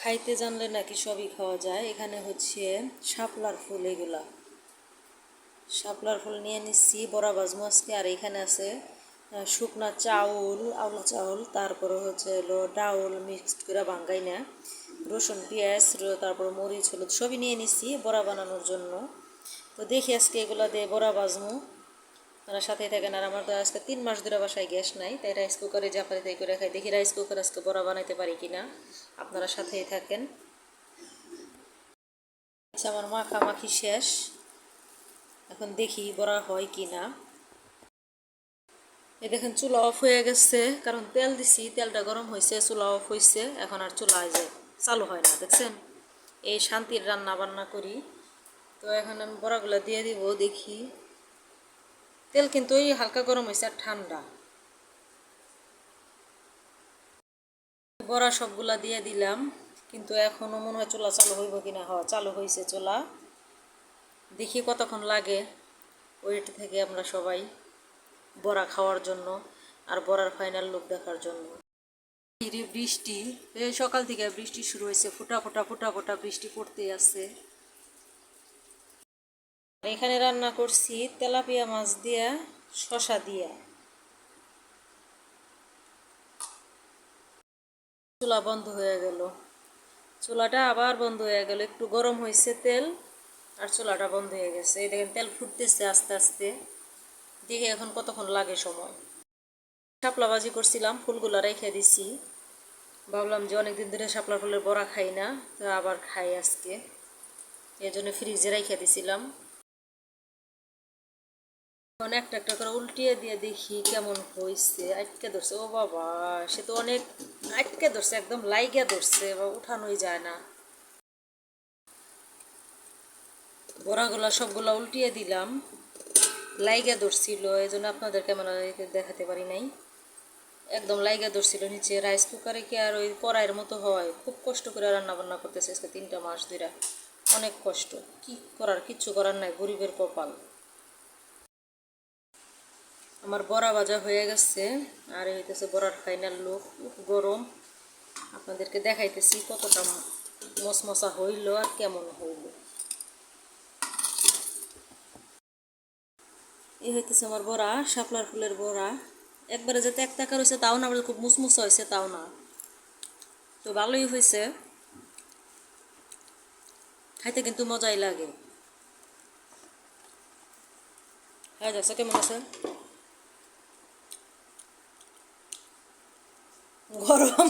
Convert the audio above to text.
খাইতে জানলে নাকি সবই খাওয়া যায়। এখানে হচ্ছে শাপলার ফুল, এগুলা শাপলার ফুল নিয়ে নিচ্ছি, বড়া ভাজমু আজকে। আর এখানে আছে শুকনা চাউল, আউলা চাউল, তারপরে হচ্ছে হলো ডাউল মিক্সড করে ভাঙ্গাই না, রসুন পেঁয়াজ, তারপর মরিচ হলুদ সবই নিয়ে নিচ্ছি বড়া বানানোর জন্য। তো দেখি আজকে এগুলো দিয়ে বড়া ভাজমু, আপনারা সাথেই থাকেন। আর আমার তো আজকে 3 মাস ধরে বাসায় গ্যাস নাই, তাই রাইস কুকারে যা পারি তাই করে খাই। দেখি রাইস কুকার আজকে বড়া বানাইতে পারি কিনা, আপনারা সাথেই থাকেন। আচ্ছা, আমার মাখামাখি শেষ, এখন দেখি বড়া হয় কি না। এই দেখেন চুলা অফ হয়ে গেছে, কারণ তেল দিছি, তেলটা গরম হয়েছে, চুলা অফ হয়েছে, এখন আর চুলা চালু হয় না। দেখছেন, এই শান্তির রান্না বান্না করি। তো এখন আমি বড়াগুলো দিয়ে দিব, দেখি। তেল কিন্তু ওই হালকা গরম হয়েছে আর ঠান্ডা। বড়া সবগুলা দিয়ে দিলাম, কিন্তু এখনও মনে হয় চুলা চালু হইব কিনা। হওয়া চালু হয়েছে চুলা, দেখি কতক্ষণ লাগে। ওয়েট থেকে আমরা সবাই বড়া খাওয়ার জন্য আর বড়ার ফাইনাল লুক দেখার জন্য। বৃষ্টি, এই সকাল থেকে বৃষ্টি শুরু হয়েছে, ফোটা ফোটা ফোটা ফোটা বৃষ্টি পড়তেই আছে। এখানে রান্না করছি তেলাপিয়া মাছ দিয়া, শসা দিয়া। চুলা বন্ধ হয়ে গেল, চুলাটা আবার বন্ধ হয়ে গেল, একটু গরম হয়েছে তেল আর চুলাটা বন্ধ হয়ে গেছে। এই দেখেন তেল ফুটতেছে আস্তে আস্তে, দেখে এখন কতক্ষণ লাগে সময়। শাপলা ভাজি করছিলাম, ফুলগুলা রেখে দিছি, ভাবলাম যে অনেকদিন ধরে শাপলা ফুলের বড়া খাই না, তো আবার খাই আজকে, এই জন্য ফ্রিজে রেখে দিছিলাম। এখন একটা একটা করে উল্টিয়ে দিয়ে দেখি কেমন হয়েছে। আটকে ধরছে, ও বাবা, সে তো অনেক আটকে ধরছে, একদম লাইগা ধরছে, উঠানোই যায় না। বড়াগুলা সবগুলা উল্টিয়ে দিলাম, লাইগা ধরছিল, এই জন্য আপনাদের ক্যামেরা দেখাতে পারি নাই। একদম লাইগা ধরছিল নিচে। রাইস কুকারে কি আর ওই কড়াইয়ের মতো হয়? খুব কষ্ট করে রান্না বান্না করতেছে আজকে 3 মাস ধরে, অনেক কষ্ট। কি করার, কিচ্ছু করার নাই, গরিবের কপাল। আমার বড়া ভাজা হয়ে গেছে, আর এই হইতেছে বড়ার ফাইনাল লুক। গরম, আপনাদেরকে দেখাইতেছি কতটা মশমশা হইল আর কেমন হইল। এই হইতেছে আমার বড়া, শাপলার ফুলের বড়া। একবারে যে ত্যাক টাকা হয়েছে তাও না, খুব মুসমুসা হয়েছে তাও না, তো ভালোই হয়েছে, খাইতে কিন্তু মজাই লাগে। হ্যাঁ, যাচ্ছে কেমন আছে? গরম।